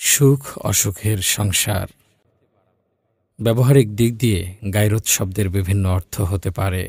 সুখ অসুখের সংসার। ব্যবহারিক দিক দিয়ে গায়রত শব্দের বিভিন্ন অর্থ হতে পারে: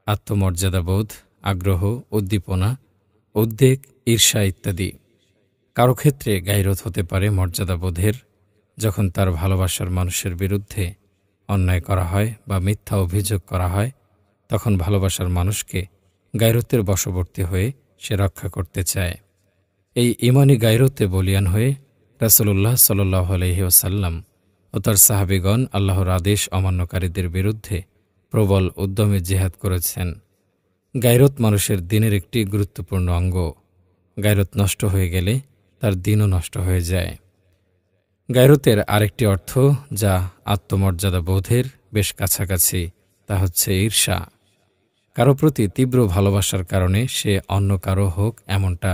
আত্মমর্যাদাবোধ, আগ্রহ, উদ্দীপনা, উদ্বেগ, ঈর্ষা ইত্যাদি। কারো ক্ষেত্রে গায়রত হতে পারে মর্যাদাবোধের, যখন তার ভালোবাসার মানুষের বিরুদ্ধে অন্যায় করা হয় বা মিথ্যা অভিযোগ করা হয়, তখন ভালোবাসার মানুষকে গায়রতের বশবর্তী হয়ে সে রক্ষা করতে চায়। এই ঈমানি গায়রতে বলীয়ান হয়ে রাসূলুল্লাহ সাল্লাল্লাহু আলাইহি ওয়াসাল্লাম ও তার সাহাবীগণ আল্লাহর আদেশ অমান্যকারীদের বিরুদ্ধে প্রবল উদ্যমে জিহাদ করেছেন। গায়রত মানুষের দিনের একটি গুরুত্বপূর্ণ অঙ্গ। গায়রত নষ্ট হয়ে গেলে তার দিনও নষ্ট হয়ে যায়। গায়রতের আরেকটি অর্থ, যা আত্মমর্যাদা বোধের বেশ কাছাকাছি, তা হচ্ছে ঈর্ষা। কারো প্রতি তীব্র ভালোবাসার কারণে সে অন্য কারো হোক এমনটা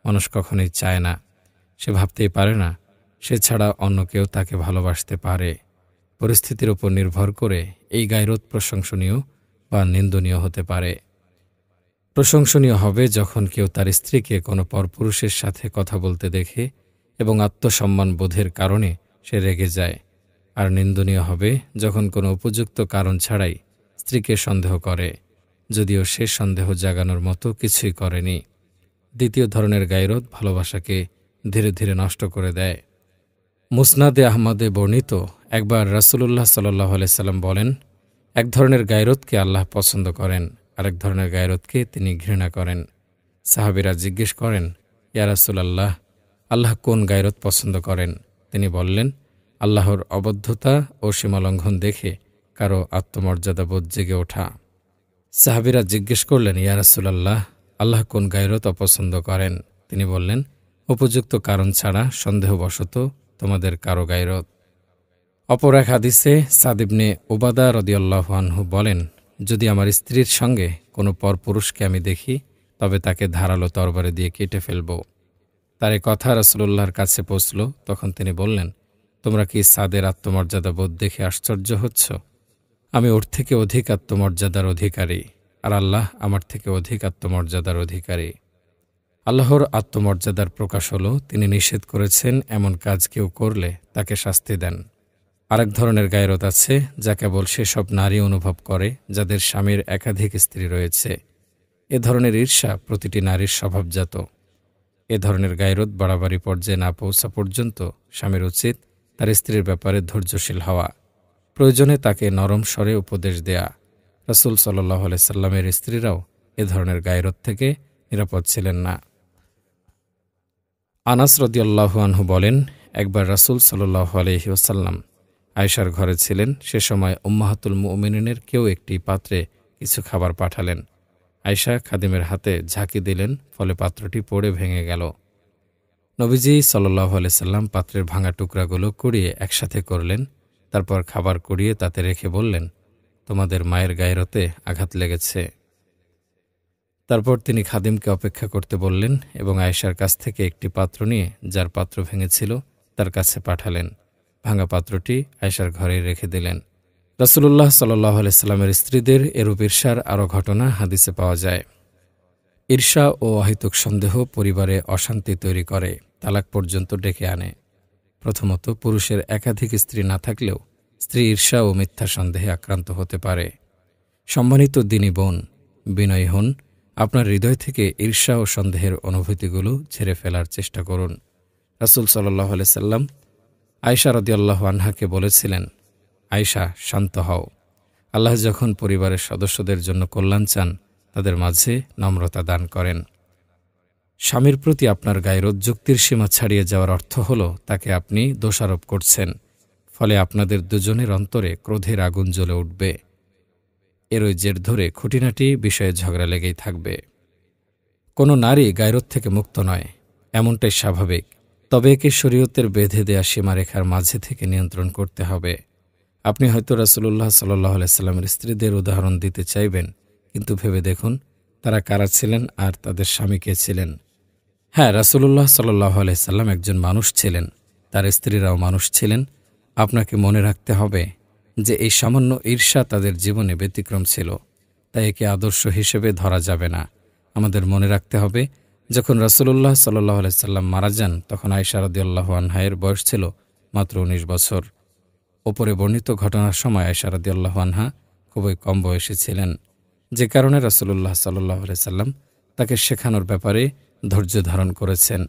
মানুষ কখনোই চায় না। সে ভাবতেই পারে না সে ছাড়া অন্য কেউ তাকে ভালোবাসতে পারে। পরিস্থিতির উপর নির্ভর করে এই গায়রত প্রশংসনীয় বা নিন্দনীয় হতে পারে। প্রশংসনীয় হবে যখন কেউ তার স্ত্রীকে কোনো পরপুরুষের সাথে কথা বলতে দেখে এবং আত্মসম্মান বোধের কারণে সে রেগে যায়। আর নিন্দনীয় হবে যখন কোনো উপযুক্ত কারণ ছাড়াই স্ত্রীকে সন্দেহ করে, যদিও সে সন্দেহ জাগানোর মতো কিছুই করেনি। দ্বিতীয় ধরনের গায়রত ভালোবাসাকে ধীরে ধীরে নষ্ট করে দেয়। মুসনাদে আহমদে বর্ণিত, একবার রাসূলুল্লাহ সাল্লাল্লাহু আলাইহি সাল্লাম বলেন, এক ধরনের গায়রতকে আল্লাহ পছন্দ করেন, আরেক ধরনের গায়রতকে তিনি ঘৃণা করেন। সাহাবীরা জিজ্ঞেস করেন, ইয়া রাসূলাল্লাহ, আল্লাহ কোন গায়রত পছন্দ করেন? তিনি বললেন, আল্লাহর অবদ্ধতা ও সীমালঙ্ঘন দেখে কারো আত্মমর্যাদাবোধ জেগে ওঠা। সাহাবীরা জিজ্ঞেস করলেন, ইয়া রাসূলাল্লাহ, আল্লাহ কোন গায়রত অপছন্দ করেন? তিনি বললেন, উপযুক্ত কারণ ছাড়া সন্দেহবশত তোমাদের কারো গায়রত। অপর এক হাদিসে সাদ ইবনে উবাদা রাদিয়াল্লাহু আনহু বলেন, যদি আমার স্ত্রীর সঙ্গে কোনো পরপুরুষকে আমি দেখি, তবে তাকে ধারালো তরবারি দিয়ে কেটে ফেলব। তার এ কথা রাসূলুল্লাহর কাছে পৌঁছল। তখন তিনি বললেন, তোমরা কি সাদের আত্মমর্যাদাবোধ দেখে আশ্চর্য হচ্ছ? আমি ওর থেকে অধিক আত্মমর্যাদার অধিকারী, আর আল্লাহ আমার থেকে অধিক আত্মমর্যাদার অধিকারী। আল্লাহর আত্মমর্যাদার প্রকাশ হল তিনি নিষেধ করেছেন এমন কাজ কেউ করলে তাকে শাস্তি দেন। আরেক ধরনের গায়রত আছে, যা কেবল সেসব নারী অনুভব করে যাদের স্বামীর একাধিক স্ত্রী রয়েছে। এ ধরনের ঈর্ষা প্রতিটি নারীর স্বভাবজাত। এ ধরনের গায়রত বাড়াবাড়ি পর্যায়ে না পৌঁছা পর্যন্ত স্বামীর উচিত তার স্ত্রীর ব্যাপারে ধৈর্যশীল হওয়া, প্রয়োজনে তাকে নরম স্বরে উপদেশ দেয়া। রাসূল সাল্লাল্লাহু আলাইহি সাল্লামের স্ত্রীরাও এ ধরনের গায়রত থেকে নিরাপদ ছিলেন না। আনাস রাদিয়াল্লাহু আনহু বলেন, একবার রাসূল সাল্লাল্লাহু আলাইহি ওয়াসাল্লাম আয়েশার ঘরে ছিলেন। সে সময় উম্মাহাতুল মুমিনিনের কেউ একটি পাত্রে কিছু খাবার পাঠালেন। আয়েশা খাদিমের হাতে ঝাঁকি দিলেন, ফলে পাত্রটি পড়ে ভেঙে গেল। নবীজি সাল্লাল্লাহু আলাইহি সাল্লাম পাত্রের ভাঙা টুকরাগুলো কুড়িয়ে একসাথে করলেন। তারপর খাবার কুড়িয়ে তাতে রেখে বললেন, তোমাদের মায়ের গায়রতে আঘাত লেগেছে। তারপর তিনি খাদিমকে অপেক্ষা করতে বললেন এবং আয়েশার কাছ থেকে একটি পাত্র নিয়ে যার পাত্র ভেঙেছিল তার কাছে পাঠালেন। ভাঙা পাত্রটি আয়েশার ঘরে রেখে দিলেন। রাসূলুল্লাহ সাল্লাল্লাহু আলাইহি সাল্লামের স্ত্রীদের এরূপ ঈর্ষার আরও ঘটনা হাদিসে পাওয়া যায়। ঈর্ষা ও অহেতুক সন্দেহ পরিবারে অশান্তি তৈরি করে, তালাক পর্যন্ত ডেকে আনে। প্রথমত, পুরুষের একাধিক স্ত্রী না থাকলেও স্ত্রী ঈর্ষা ও মিথ্যা সন্দেহে আক্রান্ত হতে পারে। সম্মানিত দিনী বোন, বিনয়ী হন, আপনার হৃদয় থেকে ঈর্ষা ও সন্দেহের অনুভূতিগুলো ঝেড়ে ফেলার চেষ্টা করুন। রাসূল সাল্লাল্লাহু আলাইহি সাল্লাম আয়েশা রাদিয়াল্লাহু আনহাকে বলেছিলেন, আয়েশা, শান্ত হও। আল্লাহ যখন পরিবারের সদস্যদের জন্য কল্যাণ চান, তাদের মাঝে নম্রতা দান করেন। স্বামীর প্রতি আপনার গায়রত যুক্তির সীমা ছাড়িয়ে যাওয়ার অর্থ হল তাকে আপনি দোষারোপ করছেন। ফলে আপনাদের দুজনের অন্তরে ক্রোধের আগুন জ্বলে উঠবে। এরই জের ধরে খুঁটিনাটি বিষয়ে ঝগড়া লেগেই থাকবে। কোনো নারী গায়রত থেকে মুক্ত নয়, এমনটাই স্বাভাবিক। তবে একে শরীয়তের বেঁধে দেয়া সীমারেখার মাঝে থেকে নিয়ন্ত্রণ করতে হবে। আপনি হয়তো রাসূলুল্লাহ সাল্লাল্লাহু আলাইহি সাল্লামের স্ত্রীদের উদাহরণ দিতে চাইবেন, কিন্তু ভেবে দেখুন তারা কারা ছিলেন আর তাদের স্বামী কে ছিলেন। হ্যাঁ, রাসূলুল্লাহ সাল্লাল্লাহু আলাইহি সাল্লাম একজন মানুষ ছিলেন, তার স্ত্রীরাও মানুষ ছিলেন। আপনাকে মনে রাখতে হবে যে এই সামান্য ঈর্ষা তাদের জীবনে ব্যতিক্রম ছিল, তাই একে আদর্শ হিসেবে ধরা যাবে না। আমাদের মনে রাখতে হবে যখন রাসূলুল্লাহ সাল্লাল্লাহু আলাইহি সাল্লাম মারা যান, তখন আয়েশা রাদিয়াল্লাহু আনহা-এর বয়স ছিল মাত্র ১৯ বছর। ওপরে বর্ণিত ঘটনার সময় আয়েশা রাদিয়াল্লাহু আনহা খুবই কম বয়সী ছিলেন, যে কারণে রাসূলুল্লাহ সাল্লাল্লাহু আলাইহি সাল্লাম তাকে শেখানোর ব্যাপারে ধৈর্য ধারণ করেছেন।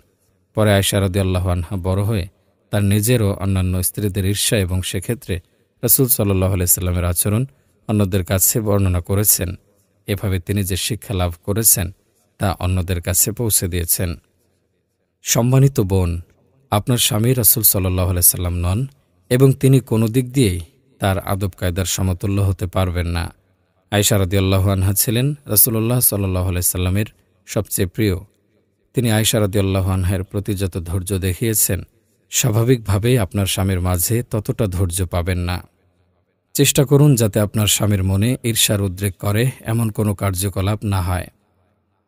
পরে আয়েশা রাদিয়াল্লাহু আনহা বড় হয়ে তার নিজের ও অন্যান্য স্ত্রীদের ঈর্ষা এবং সেক্ষেত্রে রাসূল সাল্লাল্লাহু আলাইহি সাল্লামের আচরণ অন্যদের কাছে বর্ণনা করেছেন। এভাবে তিনি যে শিক্ষা লাভ করেছেন তা অন্যদের কাছে পৌঁছে দিয়েছেন। সম্মানিত বোন, আপনার স্বামী রাসূল সাল্লাল্লাহু আলাইহি সাল্লাম নন এবং তিনি কোনো দিক দিয়েই তার আদব কায়দার সমতুল্য হতে পারবেন না। আয়েশা রাদিয়াল্লাহু আনহা ছিলেন রাসূলুল্লাহ সাল্লাল্লাহু আলাইহি সাল্লামের সবচেয়ে প্রিয়। তিনি আয়েশা রাদিয়াল্লাহু আনহার প্রতি যত ধৈর্য দেখিয়েছেন, স্বাভাবিকভাবেই আপনার স্বামীর মাঝে ততটা ধৈর্য পাবেন না। চেষ্টা করুন যাতে আপনার স্বামীর মনে ঈর্ষার উদ্রেক করে এমন কোনো কার্যকলাপ না হয়।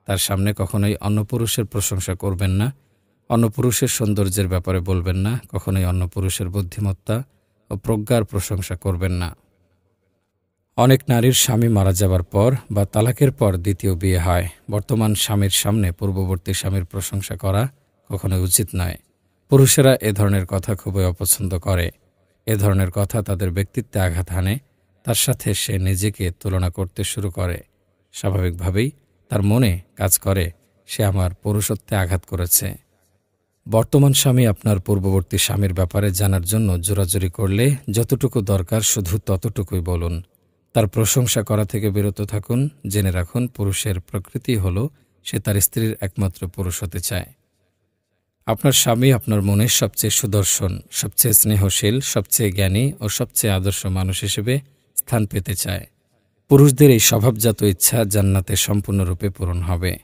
তার সামনে কখনোই অন্য পুরুষের প্রশংসা করবেন না, অন্য পুরুষের সৌন্দর্যের ব্যাপারে বলবেন না, কখনোই অন্য পুরুষের বুদ্ধিমত্তা ও প্রজ্ঞার প্রশংসা করবেন না। অনেক নারীর স্বামী মারা যাবার পর বা তালাকের পর দ্বিতীয় বিয়ে হয়। বর্তমান স্বামীর সামনে পূর্ববর্তী স্বামীর প্রশংসা করা কখনোই উচিত নয়। পুরুষেরা এ ধরনের কথা খুবই অপছন্দ করে। এ ধরনের কথা তাদের ব্যক্তিত্বে আঘাত হানে, তার সাথে সে নিজেকে তুলনা করতে শুরু করে। স্বাভাবিকভাবেই তার মনে কাজ করে সে আমার পুরুষত্বে আঘাত করেছে। বর্তমান স্বামী আপনার পূর্ববর্তী স্বামীর ব্যাপারে জানার জন্য জোরাজুরি করলে যতটুকু দরকার শুধু ততটুকুই বলুন। তার প্রশংসা করা থেকে বিরত থাকুন। জেনে রাখুন, পুরুষের প্রকৃতি হল সে তার স্ত্রীর একমাত্র পুরুষ হতে চায়। আপনার স্বামী আপনার মনে সবচেয়ে সুদর্শন, সবচেয়ে স্নেহশীল, সবচেয়ে জ্ঞানী ও সবচেয়ে আদর্শ মানুষ হিসেবে স্থান পেতে চায়। পুরুষদের এই স্বভাবজাত ইচ্ছা জান্নাতে সম্পূর্ণরূপে পূরণ হবে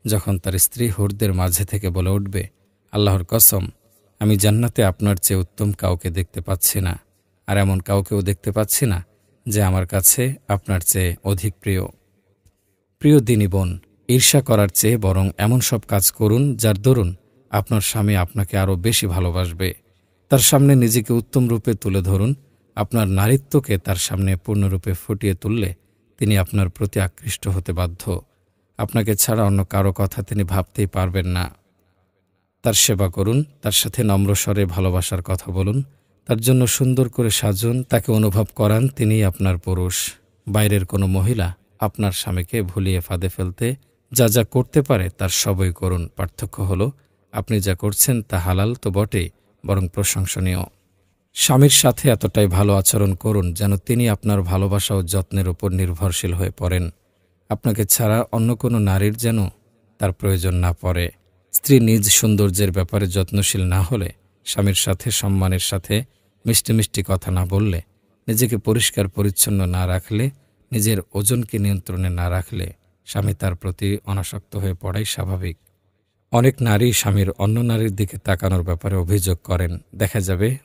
যখন তার স্ত্রী হুরদের মাঝে থেকে বলে উঠবে, আল্লাহর কসম, আমি জান্নাতে আপনার চেয়ে উত্তম কাউকে দেখতে পাচ্ছি না, আর এমন কাউকেও দেখতে পাচ্ছি না যে আমার কাছে আপনার চেয়ে অধিক প্রিয়। প্রিয় দিনী বোন, ঈর্ষা করার চেয়ে বরং এমন সব কাজ করুন যার দরুন আপনার স্বামী আপনাকে আরও বেশি ভালোবাসবে। তার সামনে নিজেকে উত্তম রূপে তুলে ধরুন। আপনার নারীত্বকে তার সামনে পূর্ণরূপে ফুটিয়ে তুললে তিনি আপনার প্রতি আকৃষ্ট হতে বাধ্য। আপনাকে ছাড়া অন্য কারো কথা তিনি ভাবতেই পারবেন না। তার সেবা করুন, তার সাথে নম্র স্বরে ভালোবাসার কথা বলুন, তার জন্য সুন্দর করে সাজুন, তাকে অনুভব করান তিনিই আপনার পুরুষ। বাইরের কোনো মহিলা আপনার স্বামীকে ভুলিয়ে ফাঁদে ফেলতে যা যা করতে পারে তার সবই করুন। পার্থক্য হলো আপনি যা করছেন তা হালাল তো বটেই, বরং প্রশংসনীয়। স্বামীর সাথে এতটাই ভালো আচরণ করুন যেন তিনি আপনার ভালোবাসা ও যত্নের উপর নির্ভরশীল হয়ে পড়েন। আপনাকে ছাড়া অন্য কোনো নারীর যেন তার প্রয়োজন না পড়ে। স্ত্রী নিজ সৌন্দর্যের ব্যাপারে যত্নশীল না হলে, স্বামীর সাথে সম্মানের সাথে মিষ্টি মিষ্টি কথা না বললে, নিজেকে পরিষ্কার পরিচ্ছন্ন না রাখলে, নিজের ওজনকে নিয়ন্ত্রণে না রাখলে স্বামী তার প্রতি অনাসক্ত হয়ে পড়াই স্বাভাবিক। অনেক নারী স্বামীর অন্য নারীর দিকে তাকানোর ব্যাপারে অভিযোগ করেন। দেখা যাবে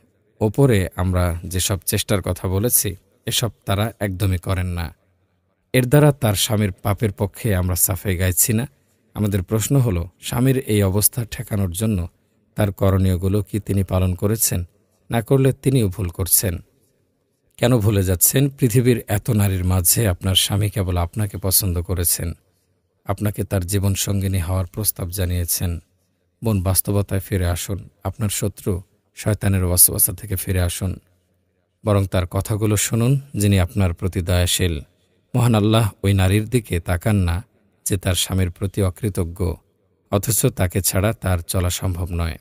ওপরে আমরা যেসব চেষ্টার কথা বলেছি এসব তারা একদমই করেন না। এর দ্বারা তার স্বামীর পাপের পক্ষে আমরা সাফাই গাইছি না। আমাদের প্রশ্ন হলো, স্বামীর এই অবস্থা ঠেকানোর জন্য তার করণীয়গুলো কি তিনি পালন করেছেন? না করলে তিনিও ভুল করছেন। কেন ভুলে যাচ্ছেন? পৃথিবীর এত নারীর মাঝে আপনার স্বামী কেবল আপনাকে পছন্দ করেছেন, আপনাকে তার জীবনসঙ্গিনী হওয়ার প্রস্তাব জানিয়েছেন। বোন, বাস্তবতায় ফিরে আসুন। আপনার শত্রু শয়তানের ওয়াসওয়াসা থেকে ফিরে আসুন। বরং তার কথাগুলো শুনুন, যিনি আপনার প্রতি দয়াশীল। মহান আল্লাহ ওই নারীর দিকে তাকান না যে তার স্বামীর প্রতি অকৃতজ্ঞ, অথচ তাকে ছাড়া তার চলা সম্ভব নয়।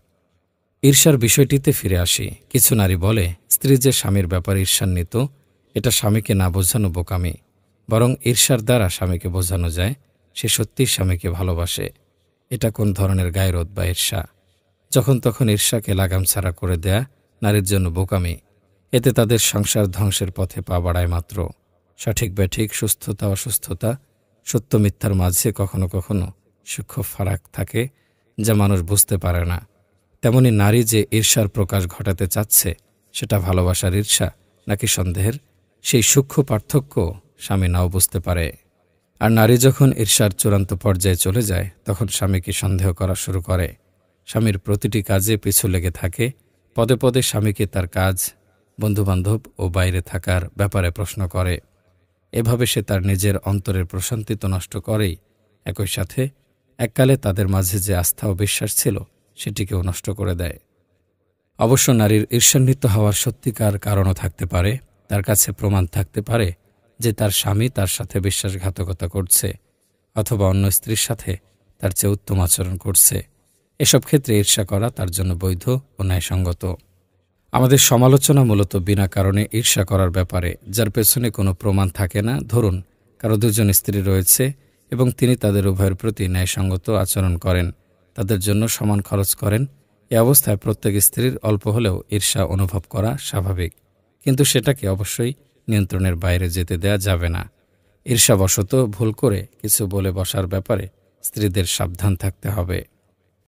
ঈর্ষার বিষয়টিতে ফিরে আসি। কিছু নারী বলে, স্ত্রী যে স্বামীর ব্যাপারে ঈর্ষান্বিত, এটা স্বামীকে না বোঝানো বোকামি। বরং ঈর্ষার দ্বারা স্বামীকে বোঝানো যায় সে সত্যিই স্বামীকে ভালোবাসে। এটা কোন ধরনের গায়রোত বা ঈর্ষা? যখন তখন ঈর্ষাকে লাগাম ছাড়া করে দেয়া নারীর জন্য বোকামি। এতে তাদের সংসার ধ্বংসের পথে পা বাড়ায় মাত্র। সঠিক ব্যাঠিক, সুস্থতা অসুস্থতা, সত্য মিথ্যার মাঝে কখনো কখনো সূক্ষ্ম ফারাক থাকে যা মানুষ বুঝতে পারে না। তেমনি নারী যে ঈর্ষার প্রকাশ ঘটাতে চাচ্ছে, সেটা ভালোবাসার ঈর্ষা নাকি সন্দেহের, সেই সূক্ষ্ম পার্থক্য স্বামী নাও বুঝতে পারে। আর নারী যখন ঈর্ষার চূড়ান্ত পর্যায়ে চলে যায়, তখন স্বামীকে সন্দেহ করা শুরু করে। স্বামীর প্রতিটি কাজে পিছু লেগে থাকে। পদে পদে স্বামীকে তার কাজ, বন্ধুবান্ধব ও বাইরে থাকার ব্যাপারে প্রশ্ন করে। এভাবে সে তার নিজের অন্তরের প্রশান্তি তো নষ্ট করেই, একই সাথে এককালে তাদের মাঝে যে আস্থা ও বিশ্বাস ছিল সেটিকেও নষ্ট করে দেয়। অবশ্য নারীর ঈর্ষান্বিত হওয়ার সত্যিকার কারণও থাকতে পারে। তার কাছে প্রমাণ থাকতে পারে যে তার স্বামী তার সাথে বিশ্বাসঘাতকতা করছে অথবা অন্য স্ত্রীর সাথে তার চেয়ে উত্তম আচরণ করছে। এসব ক্ষেত্রে ঈর্ষা করা তার জন্য বৈধ ও ন্যায়সঙ্গত। আমাদের সমালোচনা মূলত বিনা কারণে ঈর্ষা করার ব্যাপারে, যার পেছনে কোনো প্রমাণ থাকে না। ধরুন, কারো দুজন স্ত্রী রয়েছে এবং তিনি তাদের উভয়ের প্রতি ন্যায়সঙ্গত আচরণ করেন, তাদের জন্য সমান খরচ করেন। এ অবস্থায় প্রত্যেক স্ত্রীর অল্প হলেও ঈর্ষা অনুভব করা স্বাভাবিক, কিন্তু সেটাকে অবশ্যই নিয়ন্ত্রণের বাইরে যেতে দেয়া যাবে না। ঈর্ষাবশত ভুল করে কিছু বলে বসার ব্যাপারে স্ত্রীদের সাবধান থাকতে হবে।